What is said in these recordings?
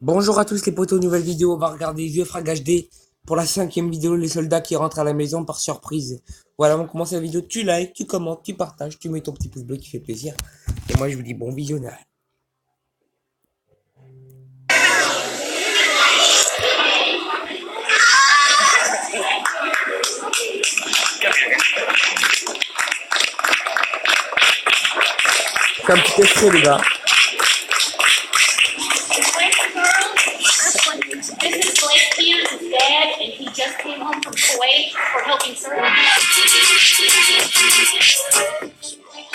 Bonjour à tous les potos, nouvelle vidéo, on va regarder Vieux Frag HD pour la 5e vidéo, les soldats qui rentrent à la maison par surprise. Voilà, on commence la vidéo, tu likes, tu commentes, tu partages, tu mets ton petit pouce bleu qui fait plaisir. Et moi je vous dis bon visionnage. C'est un petit extrait les gars. This is Blake Hughes' dad, and he just came home from Kuwait for helping serve.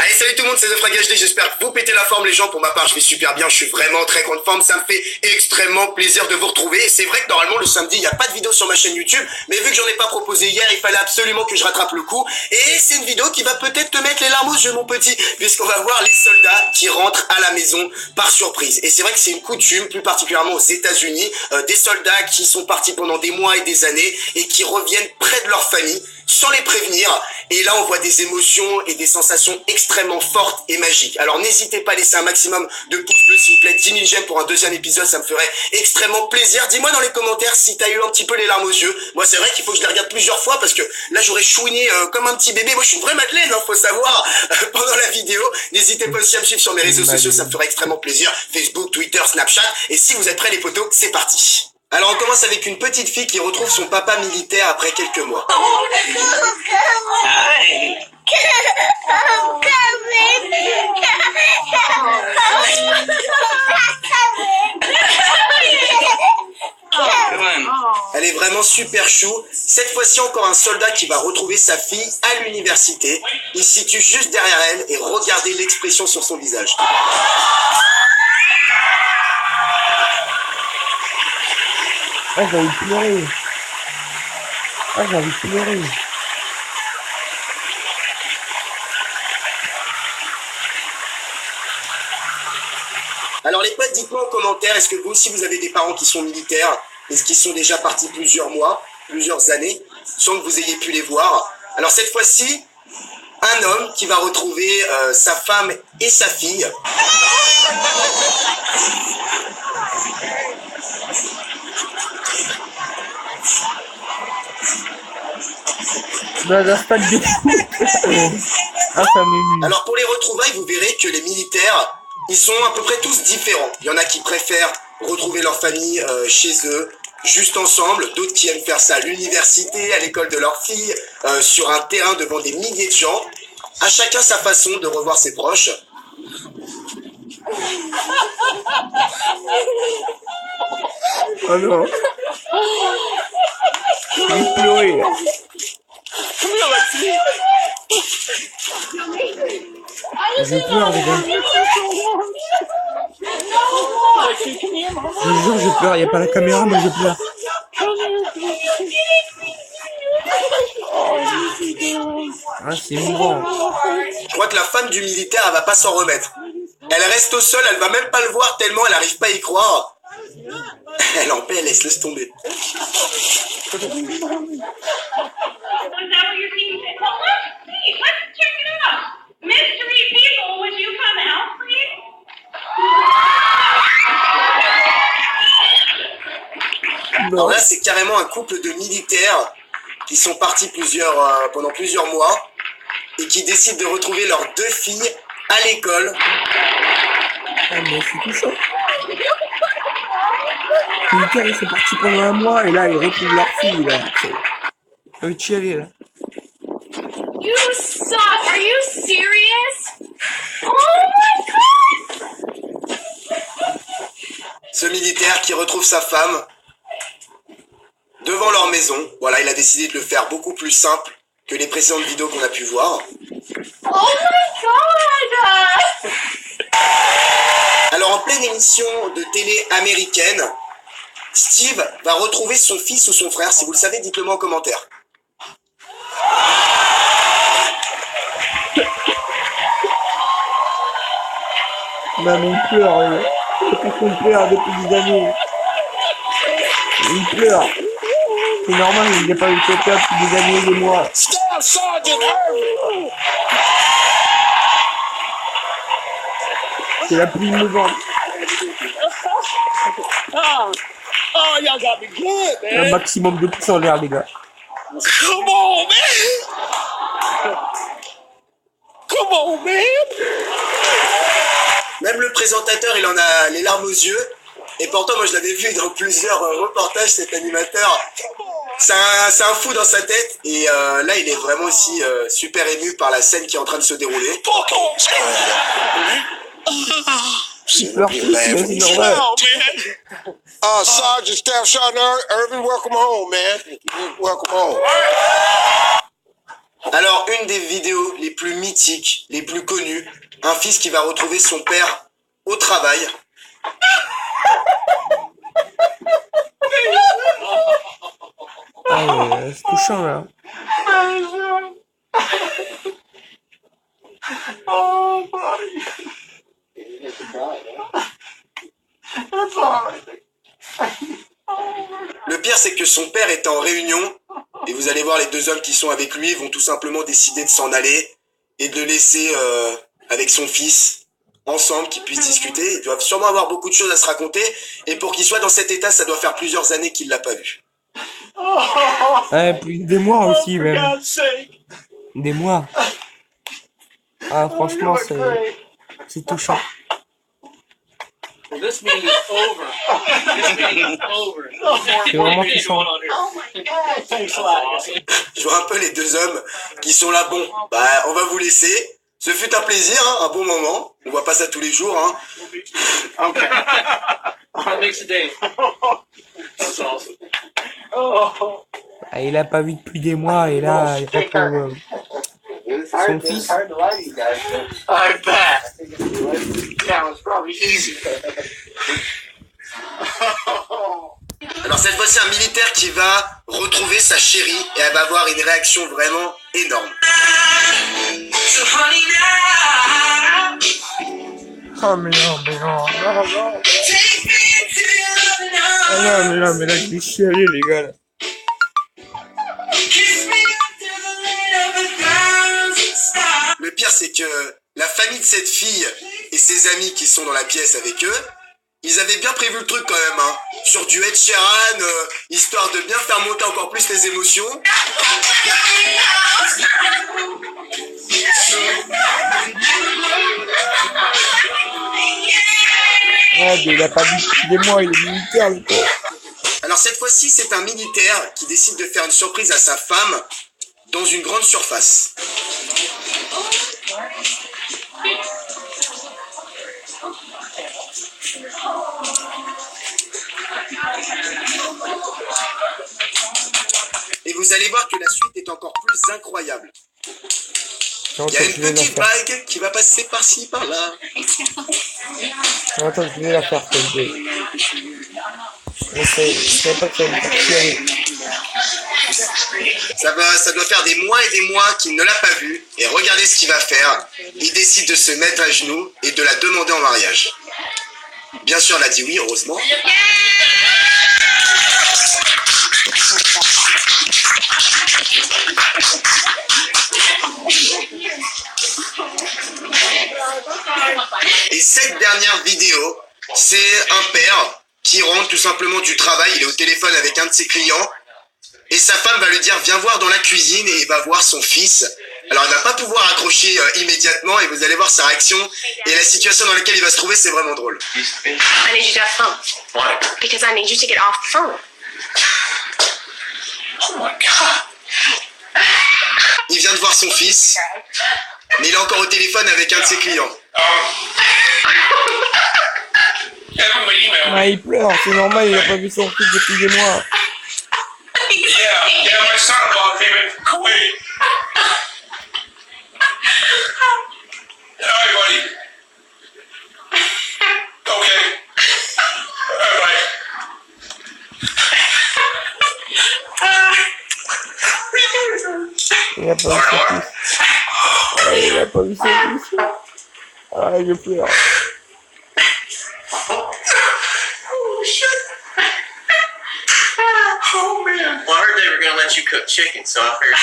Allez, salut tout le monde, c'est The Frag HD, j'espère que vous pétez la forme les gens. Pour ma part, je vais super bien, je suis vraiment très grande forme, ça me fait extrêmement plaisir de vous retrouver. Et c'est vrai que normalement le samedi, il n'y a pas de vidéo sur ma chaîne YouTube, mais vu que j'en ai pas proposé hier, il fallait absolument que je rattrape le coup. Et c'est une vidéo qui va peut-être te mettre les larmes aux yeux mon petit, puisqu'on va voir les soldats qui rentrent à la maison par surprise. Et c'est vrai que c'est une coutume, plus particulièrement aux États-Unis, des soldats qui sont partis pendant des mois et des années et qui reviennent près de leur famille sans les prévenir. Et là, on voit des émotions et des sensations extrêmement fortes et magiques. Alors, n'hésitez pas à laisser un maximum de pouces bleus, s'il vous plaît. 10 000 j'aime pour un deuxième épisode, ça me ferait extrêmement plaisir. Dis-moi dans les commentaires si t'as eu un petit peu les larmes aux yeux. Moi, c'est vrai qu'il faut que je les regarde plusieurs fois parce que là, j'aurais chouiné comme un petit bébé. Moi, je suis une vraie madeleine, hein, faut savoir, pendant la vidéo. N'hésitez pas aussi à me suivre sur mes réseaux sociaux, ça me ferait extrêmement plaisir. Facebook, Twitter, Snapchat. Et si vous êtes prêts, les potos, c'est parti. Alors, on commence avec une petite fille qui retrouve son papa militaire après quelques mois. Elle est vraiment super chou. Cette fois-ci, encore un soldat qui va retrouver sa fille à l'université. Il se situe juste derrière elle et regardez l'expression sur son visage. Ah j'ai envie de pleurer. Ah j'ai envie de pleurer. Alors les potes, dites-moi en commentaire, est-ce que vous aussi vous avez des parents qui sont militaires, est-ce qu'ils sont déjà partis plusieurs mois, plusieurs années, sans que vous ayez pu les voir? Alors cette fois-ci, un homme qui va retrouver sa femme et sa fille. Dans un stade de foot. Ah ça m'émue. Alors pour les retrouvailles, vous verrez que les militaires, ils sont à peu près tous différents. Il y en a qui préfèrent retrouver leur famille chez eux, juste ensemble. D'autres qui aiment faire ça à l'université, à l'école de leur fille, sur un terrain devant des milliers de gens. À chacun sa façon de revoir ses proches. Oh non. J'ai envie de pleurer. Je pleure les gars. Je vous jure je pleure, il n'y a pas la caméra mais je pleure. Ah c'est émouvant. Je crois que la femme du militaire, elle va pas s'en remettre. Elle reste au sol, elle va même pas le voir tellement elle arrive pas à y croire. Elle en PLS, laisse tomber. Was that what you're seeing? Well, let's check it out. Mystery people, would you come out, please? Alors là, c'est carrément un couple de militaires qui sont partis pendant plusieurs mois et qui décident de retrouver leurs deux filles à l'école. Ah mais c'est touchant. Les militaires ils sont partis pendant un mois et là ils retrouvent leur fille là. J'ai envie de chialer là. You suck. Are you serious? Oh my god! Ce militaire qui retrouve sa femme devant leur maison. Voilà, il a décidé de le faire beaucoup plus simple que les précédentes vidéos qu'on a pu voir. Oh my god! Alors en pleine émission de télé américaine, Steve va retrouver son fils ou son frère. Si vous le savez, dites-le moi en commentaire. Maman il pleure là. Depuis qu'on pleure depuis des années. Il pleure. C'est normal, il n'a pas eu de peur depuis des années et des mois. C'est la plus émouvante. Oh, y'all got me good, Un man. maximum de pouces en l'air, les gars. Come on, man. Come on, man. Même le présentateur, il en a les larmes aux yeux. Et pourtant, moi, je l'avais vu dans plusieurs reportages, cet animateur. C'est un fou dans sa tête. Et là, il est vraiment aussi super ému par la scène qui est en train de se dérouler. Il pleure tous, mais c'est normal. Sergeant Staff Sergeant Irvin, welcome home, man. Welcome home. Alors, une des vidéos les plus mythiques, les plus connues, un fils qui va retrouver son père au travail. Ah, c'est touchant, là. Le pire, c'est que son père est en réunion, et vous allez voir les deux hommes qui sont avec lui vont tout simplement décider de s'en aller et de le laisser avec son fils ensemble, qu'ils puissent discuter. Ils doivent sûrement avoir beaucoup de choses à se raconter, et pour qu'il soit dans cet état, ça doit faire plusieurs années qu'il l'a pas vu. Ouais, plus des mois aussi, même. Des mois. Ah, franchement, c'est touchant. This meeting is over. This meeting is over. C'est vraiment touchant. Je vois un peu les deux hommes qui sont là, bon, bah, on va vous laisser. Ce fut un plaisir, hein, un bon moment. On voit pas ça tous les jours, hein. Okay. That makes a day. That's awesome. Ah, il a pas vu depuis des mois, et là, il retrouve son fils. I bet. That was probably easy. Alors cette fois-ci, un militaire qui va retrouver sa chérie et elle va avoir une réaction vraiment énorme. Oh, mais non, mais non, non, non. Oh non, mais là, je vais chialer, les gars, là. Le pire, c'est que la famille de cette fille et ses amis qui sont dans la pièce avec eux, ils avaient bien prévu le truc quand même, hein. Sur du Ed Sheeran, histoire de bien faire monter encore plus les émotions. Ouais, mais il a pas vu depuis des mois, il est militaire, le pauvre. Alors cette fois-ci, c'est un militaire qui décide de faire une surprise à sa femme dans une grande surface. Et vous allez voir que la suite est encore plus incroyable. Il y a une petite blague qui va passer par-ci, par-là. Attends, je vais la faire, celle-là. Je sais pas que ça va me faire chialer. Ça doit faire des mois et des mois qu'il ne l'a pas vue. Et regardez ce qu'il va faire. Il décide de se mettre à genoux et de la demander en mariage. Bien sûr, elle a dit oui, heureusement. Et cette dernière vidéo, c'est un père qui rentre tout simplement du travail. Il est au téléphone avec un de ses clients. Et sa femme va lui dire, viens voir dans la cuisine, et il va voir son fils. Alors il va pas pouvoir accrocher immédiatement, et vous allez voir sa réaction. Et la situation dans laquelle il va se trouver, c'est vraiment drôle. I need you to have phone. Why? Because I need you to get off the phone. Oh my God. Il vient de voir son fils, mais il est encore au téléphone avec un de ses clients. Ah, il pleure, c'est normal, il a pas vu son fils depuis des mois. Yeah, my son-in-law came in from Kuwait. Hi, buddy. Okay. All right. Il a pas vu son fils. Ah, il a pas vu son fils. Ah, je pleure. Oh, shit. Oh, man. Well, I heard they were gonna let you cook chicken, so I figured.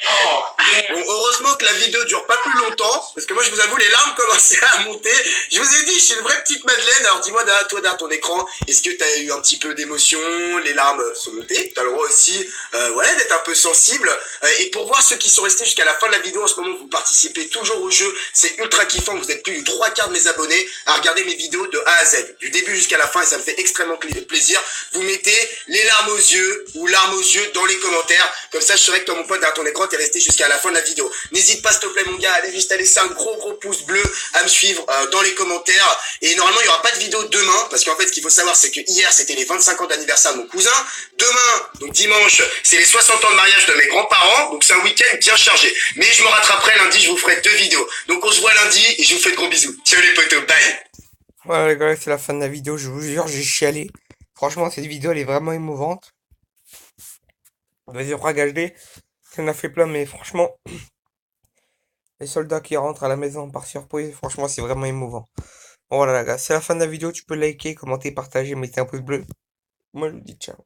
Oh, Bon, heureusement que la vidéo dure pas plus longtemps, parce que moi je vous avoue les larmes commençaient à monter. Je vous ai dit, je suis une vraie petite Madeleine. Alors dis-moi toi derrière ton écran, est-ce que t'as eu un petit peu d'émotion, les larmes sont montées, t'as le droit aussi voilà, d'être un peu sensible. Et pour voir ceux qui sont restés jusqu'à la fin de la vidéo, en ce moment vous participez toujours au jeu, c'est ultra kiffant, vous êtes plus du 3/4 de mes abonnés à regarder mes vidéos de A à Z, du début jusqu'à la fin, et ça me fait extrêmement plaisir. Vous mettez les larmes aux yeux ou larmes aux yeux dans les commentaires, comme ça je saurais que toi mon pote derrière ton écran t'es resté jusqu'à la fin de la vidéo. N'hésite pas s'il te plaît mon gars, allez juste à laisser un gros pouce bleu, à me suivre dans les commentaires. Et normalement il n'y aura pas de vidéo demain, parce qu'en fait ce qu'il faut savoir c'est que hier c'était les 25 ans d'anniversaire de mon cousin, demain, donc dimanche, c'est les 60 ans de mariage de mes grands-parents, donc c'est un week-end bien chargé. Mais je me rattraperai lundi, je vous ferai 2 vidéos. Donc on se voit lundi et je vous fais de gros bisous. Ciao les potos, bye. Voilà les gars, c'est la fin de la vidéo, je vous jure, j'ai chialé. Franchement, cette vidéo, elle est vraiment émouvante. Vas-y, Frag HD, ça en a fait plein, mais franchement, les soldats qui rentrent à la maison par surprise, franchement, c'est vraiment émouvant. Bon, voilà les gars, c'est la fin de la vidéo, tu peux liker, commenter, partager, mettre un pouce bleu. Moi, je vous dis ciao.